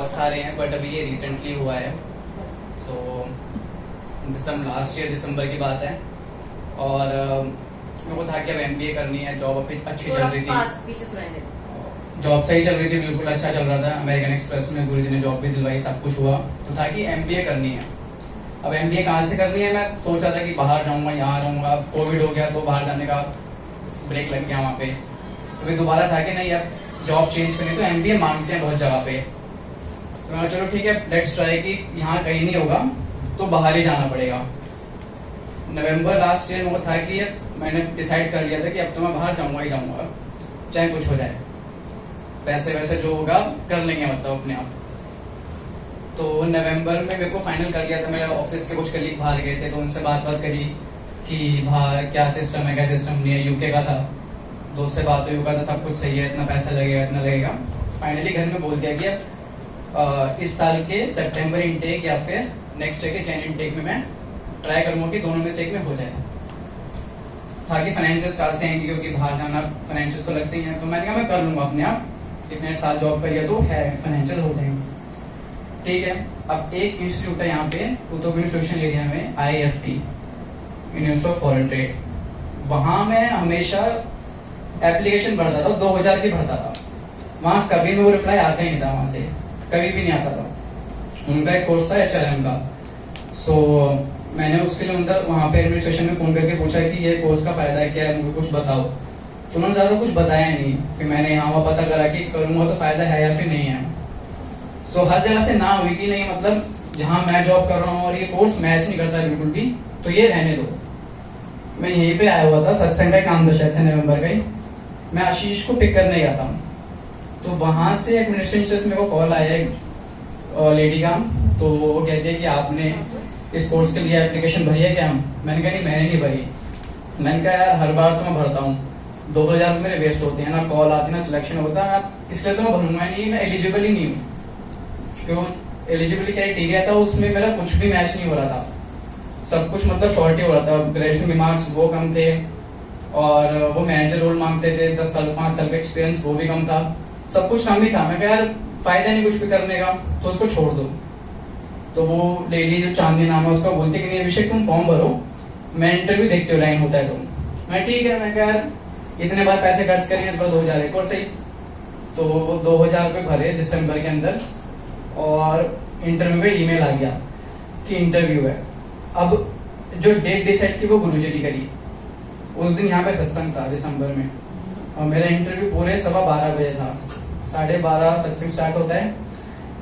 बहुत सारे हैं, बट अभी ये रिसेंटली हुआ है। सो लास्ट ईयर दिसंबर की बात है, और मेरे को था कि अब MBA करनी है। जॉब अभी अच्छी चल रही थी, जॉब सही चल रही थी, बिल्कुल अच्छा चल रहा था। अमेरिकन एक्सप्रेस में गुरुजी ने जॉब भी दिलवाई, सब कुछ हुआ। तो था कि MBA करनी है। अब MBA कहाँ से करनी है, मैं सोच रहा था कि बाहर जाऊँगा, यहाँ रहूँगा। कोविड हो गया तो बाहर जाने का ब्रेक लग गया वहाँ पे। तो फिर दोबारा था कि नहीं, अब जॉब चेंज करनी, तो MBA मांगते हैं बहुत जगह पे। तो मैं चलो ठीक है, लेट्स ट्राई कि यहाँ कहीं नहीं होगा तो बाहर ही जाना पड़ेगा। नवंबर लास्ट ईयर में था कि मैंने डिसाइड कर लिया था कि अब तो मैं बाहर जाऊँगा ही जाऊँगा, चाहे कुछ हो जाए। पैसे वैसे जो होगा कर लेंगे, मतलब अपने आप। तो नवंबर में मेरे को फाइनल कर लिया था। मेरे ऑफिस के कुछ कलीग बाहर गए थे, तो उनसे बात करी कि बाहर क्या सिस्टम है, क्या सिस्टम नहीं है। यूके का था, दोस्त से बात हुई, यूके का सब कुछ सही है, इतना पैसा लगेगा, इतना लगेगा। फाइनली घर में बोल दिया कि इस साल के सितंबर इनटेक या फिर नेक्स्ट ईयर के जैन इनटेक में मैं ट्राई करूँगा कि दोनों में से एक में हो जाए। था कि फाइनेंशियल्स कहाँ से आएंगे, क्योंकि बाहर जाना फाइनेंशियल्स तो लगते ही हैं। तो मैंने कहा मैं कर लूँगा अपने आप, इतने साल जॉब करिए तो है, फाइनेंशियल हो जाएंगे। ठीक है। अब एक इंस्टीट्यूट है यहाँ पे कुतुब स्टेशन एरिया में, IIFT, university of foreign trade. वहाँ मैं हमेशा एप्लीकेशन भरता था, 2000 की भरता था। वहाँ कभी भी वो रिप्लाई आता ही नहीं था, वहाँ से कभी भी नहीं आता था। उनका एक कोर्स था HRM का। सो मैंने उसके लिए उधर वहाँ पे एडमिनिस्ट्रेशन में फोन करके पूछा कि ये कोर्स का फायदा क्या है, मुझे कुछ बताओ। तो उन्होंने ज़्यादा कुछ बताया नहीं। फिर मैंने यहाँ वहाँ पता करा कि करूँगा तो फायदा है या फिर नहीं है। सो हर जगह से ना हुई कि नहीं, मतलब जहाँ मैं जॉब कर रहा हूँ और ये कोर्स मैच नहीं करता बिल्कुल भी, तो ये रहने दो। मैं यहीं पे आया हुआ था, सत्संग का काम था शायद से नवंबर का ही। मैं आशीष को पिक करने गया था, तो वहाँ से एडमिनिस्ट्रेशन से मेरे को कॉल आया एक लेडी का। तो वो कहती है कि आपने इस कोर्स के लिए एप्लीकेशन भरी है क्या? मैंने कहा नहीं, मैंने नहीं भरी। मैंने कहा यार, हर बार तो मैं भरता हूँ, 2000 मेरे वेस्ट होते हैं, ना कॉल आती ना सिलेक्शन होता है, इसलिए तो मैं भरूंगा नहीं, मैं एलिजिबल ही नहीं हूँ। क्यों? एलिजिबिलिटी क्राइटेरिया था, उसमें मेरा कुछ भी मैच नहीं हो रहा था। सब कुछ मतलब शॉर्ट ही हो रहा था। ग्रेजुएशन के मार्क्स वो कम थे, और वो मैनेजर रोल मांगते थे, 10 साल 5 साल का एक्सपीरियंस वो भी कम था। सब कुछ कम ही था। मैं कहा यार फायदा नहीं कुछ भी करने का, तो उसको छोड़ दो। तो वो लेडी जो चांदी नाम है उसका बोलती कि नहीं अभिषेक तुम फॉर्म भरो, मैं इंटरव्यू देखते हो, लाइन होता है तो। मैं ठीक है। मैं कहा यार इतने बार पैसे खर्च करिए, इस बार 2000 एक और सही। तो वो 2000 रुपये भरे दिसंबर के अंदर, और इंटरव्यू पे ईमेल आ गया कि इंटरव्यू है। अब जो डेट डिसाइड की वो गुरुजी ने करी। उस दिन यहाँ पे सत्संग था दिसंबर में, और मेरा इंटरव्यू पूरे 12:15 बजे था। 12:30 सत्संग स्टार्ट होता है,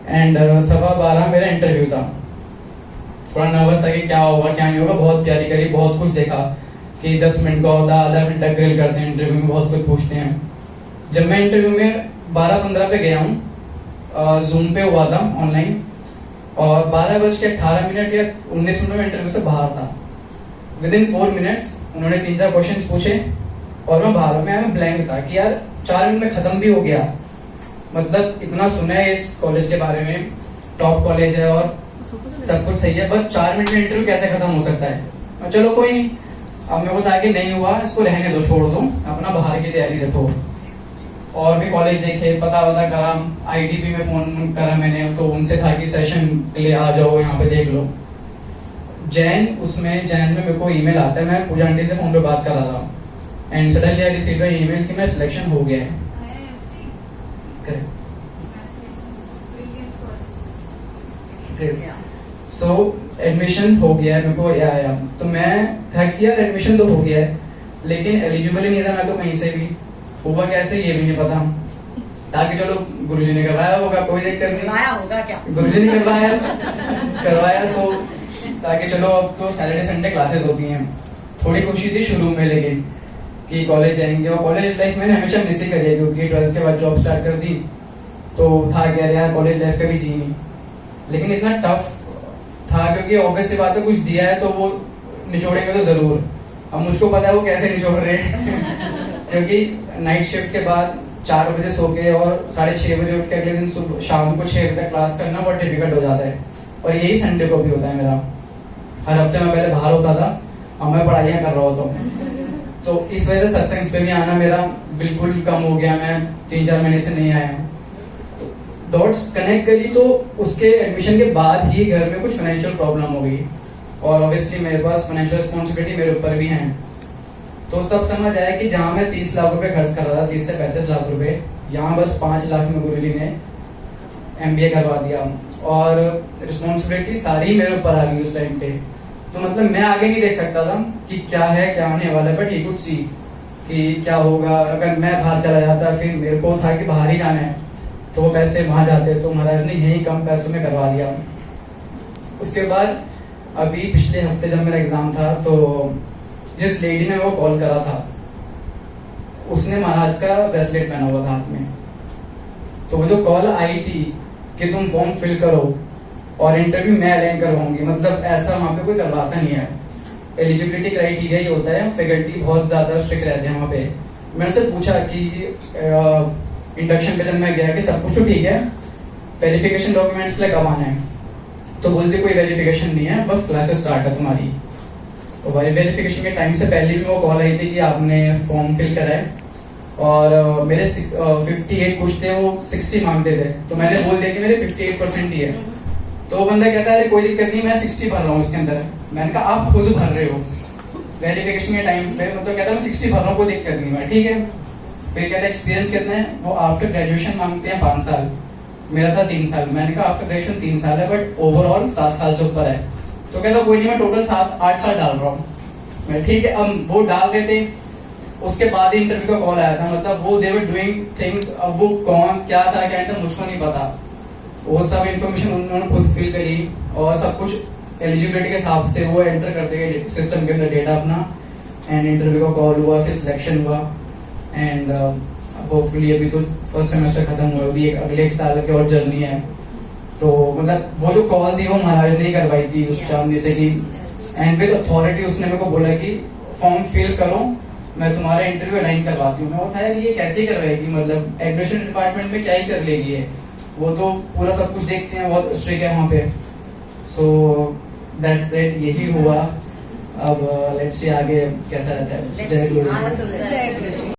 एंड 12:15 मेरा इंटरव्यू था। थोड़ा नर्वस था कि क्या होगा क्या नहीं होगा। बहुत तैयारी करी, बहुत कुछ देखा कि 10 मिनट का होता, आधा घंटा ग्रिल करते हैं इंटरव्यू में, बहुत कुछ पूछते हैं। जब मैं इंटरव्यू में 12:15 पे गया हूँ, जूम पे हुआ था ऑनलाइन, और 12:18 या 19 मिनट में इंटरव्यू से बाहर था। विदिन 4 मिनट्स उन्होंने 3-4 क्वेश्चन पूछे, और मैं बाहर में ब्लैंक था कि यार 4 मिनट में खत्म भी हो गया। मतलब इतना सुना है इस कॉलेज के बारे में, टॉप कॉलेज है और सब कुछ सही है, बस 4 मिनट में इंटरव्यू कैसे खत्म हो सकता है। चलो कोई नहीं, अब मेरे को था कि नहीं हुआ, इसको रहने दो, छोड़ दो, अपना बाहर की तैयारी देखो। और भी कॉलेज देखे, पता करा, IDP में फोन करा मैंने, तो उनसे था कि सेशन के लिए आ जाओ, यहाँ पे देख लो। जैन में मेरे को ईमेल आता है, मैं पूजा आंटी से फोन पे बात कर रहा था, and suddenly I received an email कि मेरा सिलेक्शन हो गया है। सो एडमिशन हो गया है मेरे को आया। तो मैं था कि यार एडमिशन तो हो गया है, लेकिन एलिजिबल ही नहीं था मैं तो कहीं से भी। हुआ कैसे ये भी नहीं पता। ताकि चलो गुरुजी ने करवाया होगा, कोई दिक्कत नहीं, करवाया होगा क्या, गुरुजी ने करवाया तो ताकि चलो अब तो सैटरडे संडे क्लासेस होती हैं। थोड़ी खुशी थी शुरू में, लेकिन कि कॉलेज जाएंगे, और कॉलेज लाइफ मैंने हमेशा मिस ही करी है, क्योंकि 12th के बाद जॉब स्टार्ट कर दी, तो था कि यार कॉलेज लाइफ कभी जी नहीं। लेकिन इतना टफ था, क्योंकि ऑब्वियस सी बात है, कुछ दिया है तो वो निचोड़ेंगे तो जरूर। अब मुझको पता है वो कैसे निचोड़ रहे हैं क्योंकि नाइट शिफ्ट के बाद 4 बजे सो के और 6:30 बजे उठ के अगले दिन शाम को 6 बजे तक क्लास करना बहुत डिफिकल्ट हो जाता है। और यही संडे को भी होता है मेरा। हर हफ्ते में पहले बाहर होता था, अब मैं पढ़ाइयाँ कर रहा होता हूँ, तो इस वजह से सत्संग पे भी आना मेरा बिल्कुल कम हो गया। मैं 3-4 महीने से नहीं आया। तो डॉट्स कनेक्ट करी तो उसके एडमिशन के बाद ही घर में कुछ फाइनेंशियल प्रॉब्लम हो गई, और ऑब्वियसली मेरे पास फाइनेंशियल रिस्पॉन्सिबिलिटी मेरे ऊपर भी है। तो तब समझ आया कि जहाँ मैं 30 लाख रुपए खर्च कर रहा था, 30 से 35 लाख रुपए, यहाँ बस 5 लाख में गुरुजी ने MBA करवा दिया, और रिस्पॉन्सिबिलिटी सारी मेरे ऊपर आ गई उस टाइम पे। तो मतलब मैं आगे नहीं देख सकता था कि क्या है क्या होने वाला है, बट ये कुछ सी कि क्या होगा अगर मैं बाहर चला जाता। फिर मेरे को था कि बाहर ही जाना है, तो वो पैसे वहां जाते, तो महाराज ने यही कम पैसों में करवा दिया। उसके बाद अभी पिछले हफ्ते जब मेरा एग्जाम था, तो जिस लेडी ने वो कॉल करा था, उसने महाराज का ब्रेसलेट पहना हुआ था हाथ में। तो वो जो कॉल आई थी कि तुम फॉर्म फिल करो और इंटरव्यू मैं अरेंज करवाऊंगी, मतलब ऐसा वहाँ पे कोई करवाता नहीं है। एलिजिबिलिटी क्राइटेरिया ये होता है, फैकल्टी बहुत ज्यादा स्ट्रिक्ट रहते हैं वहाँ पे। मैंने उससे पूछा कि इंडक्शन पे जब मैं गया कि सब कुछ तो ठीक है, वेरिफिकेशन डॉक्यूमेंट्स के लिए कब आना है, तो बोलते कोई वेरिफिकेशन नहीं है, बस क्लासेस स्टार्ट है तुम्हारी। तो वेरिफिकेशन के टाइम से पहले भी वो कॉल आई थी कि आपने फॉर्म फिल करा है, और मेरे 58 कुछ थे, वो 60 मांगते थे। तो मैंने बोल दिया कि मेरे 58% ही है। तो वो बंदा कहता है कोई दिक्कत नहीं, मैं 60 भर रहा हूँ इसके अंदर। मैंने कहा आप खुद भर रहे हो वेरिफिकेशन के टाइम पे, मतलब कहता है मैं 60 भर रहा हूँ, कोई दिक्कत नहीं है, ठीक है। फिर कहता है एक्सपीरियंस कितना है, वो आफ्टर ग्रेजुएशन मांगते हैं 5 साल, मेरा था 3 साल। मैंने कहा आफ्टर ग्रेजुएशन 3 साल है, बट ओवरऑल 7 साल से ऊपर है। तो कहता कोई नहीं, मैं टोटल 7-8 साल डाल रहा हूँ। मैं ठीक है, अब वो डाल रहे थे, उसके बाद ही इंटरव्यू का कॉल आया था। मतलब वो दे वर डूइंग थिंग्स, अब वो कौन क्या था क्या था मुझको नहीं पता। वो सब इन्फॉर्मेशन उन्होंने खुद फिल करी, और सब कुछ एलिजिबिलिटी के हिसाब से वो एंटर करते गए सिस्टम के अंदर डेटा अपना, एंड इंटरव्यू का कॉल हुआ, फिर सिलेक्शन हुआ, एंड होपफुली अभी तो फर्स्ट सेमेस्टर खत्म हुआ, अभी अगले 1 साल की और जर्नी है। तो मतलब वो जो कॉल थी वो महाराज ने ही करवाई थी उस सामने से कि, एंड विद अथॉरिटी उसने मेरे को बोला कि फॉर्म फिल करो, मैं तुम्हारा इंटरव्यू अलाइन करवाती हूँ। मैं वो था यार ये कैसे करवाएगी, मतलब एडमिशन डिपार्टमेंट में क्या ही कर लेगी है, वो तो पूरा सब कुछ देखते हैं, बहुत स्ट्रिक्ट है वहाँ पे। सो दैट्स इट, यही हुआ। अब लेट्स सी आगे कैसा रहता है। जय गुरु।